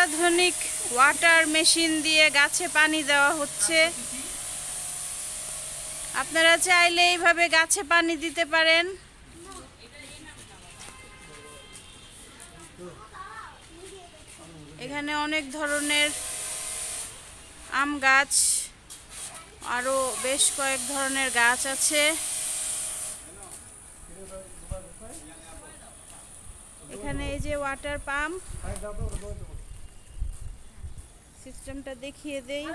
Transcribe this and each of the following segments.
অত্যাধুনিক water machine দিয়ে গাছে পানি দেওয়া হচ্ছে। আপনারা চাইলে এইভাবে গাছে পানি দিতে পারেন। এখানে অনেক ধরনের আম গাছ, আরো বেশ কয়েক ধরনের গাছ আছে। এখানে এই যে ওয়াটার পাম্প সিস্টেমটা দেখিয়ে দেই।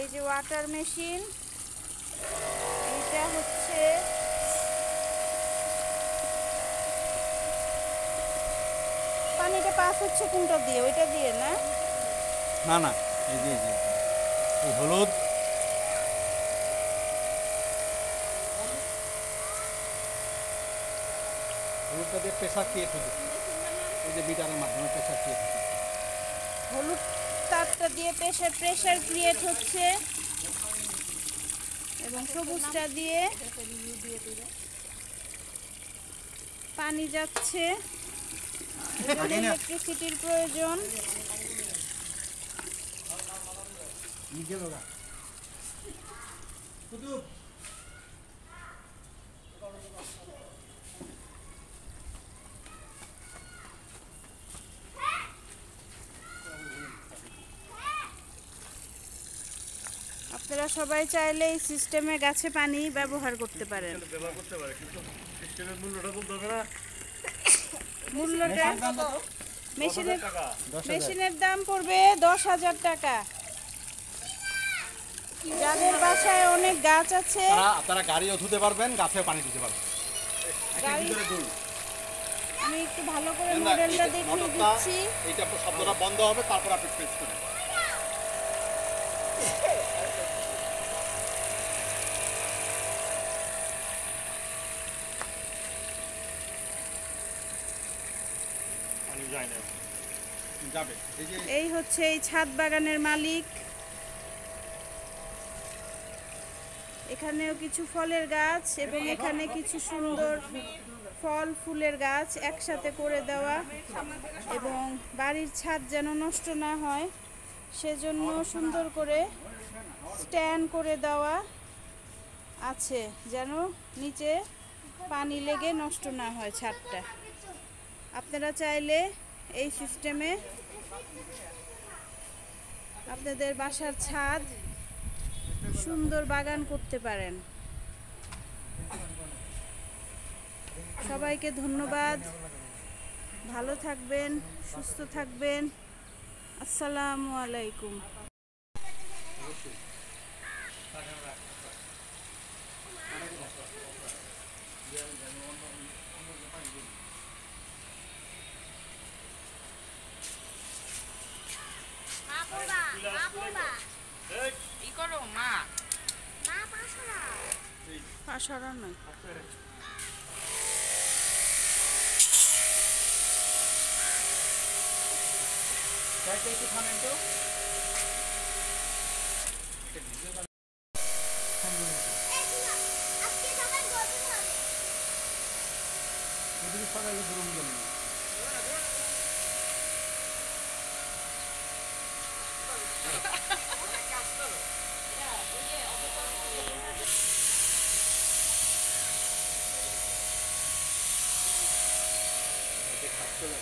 এই যে ওয়াটার মেশিন, এটা হচ্ছে পানিটা পাস হচ্ছে কোনটা দিয়ে? ওইটা দিয়ে না? না না, এই যে এই হলুদ হলুদটা দিয়ে প্রেসার ক্রিয়েট হচ্ছে, এই যে মিটারের মাধ্যমে প্রেসার ক্রিয়েট হচ্ছে। হলুদ তারটা দিয়ে প্রেসার ক্রিয়েট হচ্ছে এবং সবুজটা দিয়ে পানি যাচ্ছে। ইলেকট্রিসিটির প্রয়োজন। আপনারা সবাই চাইলে এই সিস্টেমে গাছে পানি ব্যবহার করতে পারেন। মূল্যটা মেশিনের দাম পড়বে 10,000 টাকা। যাদের বাসায় অনেক গাছ আছে তারা গাড়িও ধুতে পারবেন, গাছে পানি দিতে পারবেন। আমি একটু ভালো করে মডেলটা দেখিয়ে দিচ্ছি। এইটা শব্দটা বন্ধ হবে, তারপর আপনি প্রেস করুন। এই হচ্ছে এই ছাদ বাগানের মালিক। এখানেও কিছু ফলের গাছ এবং এখানে কিছু সুন্দর ফল ফুলের গাছ একসাথে করে দেওয়া, এবং বাড়ির ছাদ যেন নষ্ট না হয় সেজন্য সুন্দর করে স্ট্যান্ড করে দেওয়া আছে, যেন নিচে পানি লেগে নষ্ট না হয় ছাদটা। আপনারা চাইলে এই সিস্টেমে আপনাদের বাসার ছাদ সুন্দর বাগান করতে পারেন। সবাইকে ধন্যবাদ। ভালো থাকবেন, সুস্থ থাকবেন। আসসালামু আলাইকুম। পাশারা নয়, একটু থামেন তো। সকালে ধরুন জন্য খাচ্ছিল।